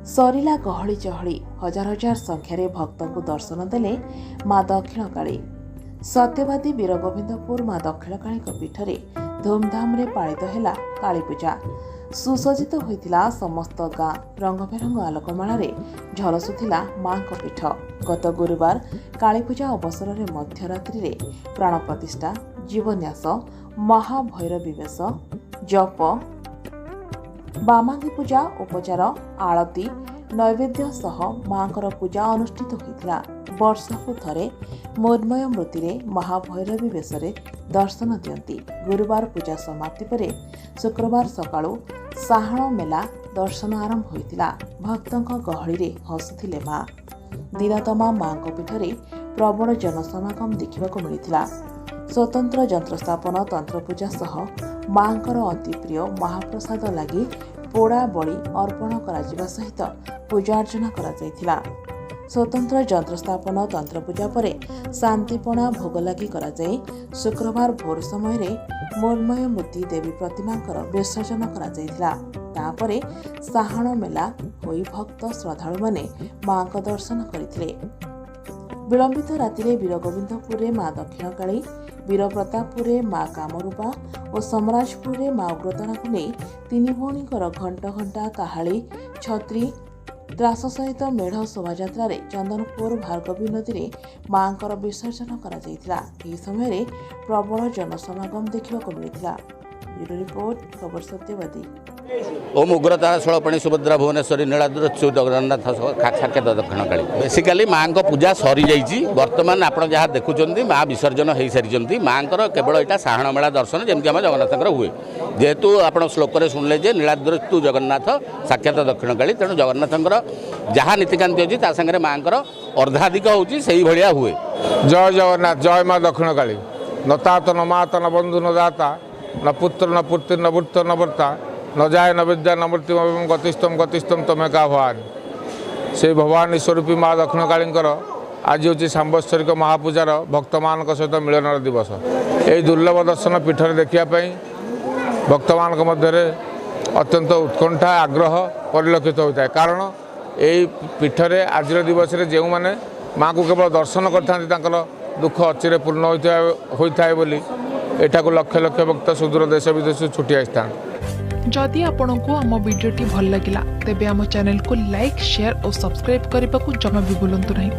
सरिला गहली चहली हजार हजार संख्यार भक्त को दर्शन देले माँ दक्षिणकाली। सत्यवादी वीरगोविंदपुर माँ दक्षिणकाली पीठ में धूमधाम रे पालित है कालीपूजा। सुसज्जित होता समस्त गाँ रंग बेरंग आलोकमाल झलसुला माँ पीठ। गत गुरुवार कालीपूजा अवसर में मध्यरात्रि रे प्राण प्रतिष्ठा, जीवन्यास, महाभैरवी वेश, जप, बामांगी पूजा, उपचार, आळती, नैवेद्य सह मांकर पूजा अनुष्ठित होता। वर्षकु थरे मृन्मय मूर्ति रे महाभैरवी वेश दर्शन दियंती। गुरुवार पूजा समाप्ति परे शुक्रवार सकाळु साहण मेला दर्शन आरंभ होइतिला। भक्तंक गहली रे हसुथिले मां। दिन तमा मांक पीठरे प्रबल जनसमागम देखिबाको मिलिथिला। स्वतंत्र यंत्रस्थापन, तंत्रपूजा सह मांकर अति प्रिय महाप्रसाद लगी पोड़ा बड़ी अर्पण करा सहित पूजा अर्चना करा जायथिला। स्वतंत्र यंत्रस्थापन, तंत्रपूजा परे शांतिपणा भोग लगी करा जाय शुक्रवार भोर समय रे मृन्मय मूर्ति देवी प्रतिमांकर विसर्जन करा जायथिला। तापरे साहण मेला होई भक्त श्रद्धालु माने मांक दर्शन करथिले। विलंबित राति रे वीरगोविंदपुर रे माँ दक्षिणकाली, वीरप्रतापपुर माँ कामरूपा और समराजपुर माँ उग्रतारा को नहीं तीन भौणीकर घंटा घंटा काहाली, छत्री, त्रास सहित मेढ़ शोभायात्रा रे चंदनपुर भार्गवी नदी रे मांकर विसर्जन करा जायथिला। एही समय रे प्रबल जनसमागम देखिबाको मिलिथिला। ब्यूरो रिपोर्ट, खबर सत्यवादी। ओम उग्रतारा षोलपणी सुभद्रा भुवनेश्वरी नीलाद्र जगन्नाथ साक्षात दक्षिणकाली। बेसिकाली माँ को पूजा सरी जाइए। बर्तमान आप जहाँ देखुं माँ विसर्जन हो सारी। माँ केवल यहाँ साहण मेला दर्शन जमी आम जगन्नाथ हुए। जेहेतु आप श्लोक शुणिले जे नीलाद्रस्तु जगन्नाथ साक्षात दक्षिणकाली, तेणु जगन्नाथ जहाँ नीतिकांति अच्छी तांगे माँ अर्धाधिक होगा हुए। जय जगन्नाथ, जय माँ दक्षिणकाली। न तात न माता न बंधु न दाता, न पुत्र न पुत्री न वृत्त न वर्ता, न जाय न विद्या न मृत्यु गतिस्तम गतिस्तम तमें का भवानी। से भवानी स्वरूपी माँ दक्षिणकाली आज हूँ सांबत्सरिक महापूजार भक्त मान सहित मिलन दिवस। यही दुर्लभ दर्शन पीठ में देखापी भक्त मान मध्य अत्यंत उत्कंठा आग्रह परिलक्षित होता है। कारण यही पीठ में आज दिवस जो मैंने माँ को केवल दर्शन कर दुख अचिरे पूर्ण होता है बोली एठाकू लक्ष लक्ष भक्त सुदूर देश विदेश छुट्टी आसता। जदि आपंक आम भिडी भल लगा तेब आम चैनल को लाइक, शेयर और सब्सक्राइब करने को जमा भी भूलु नहीं।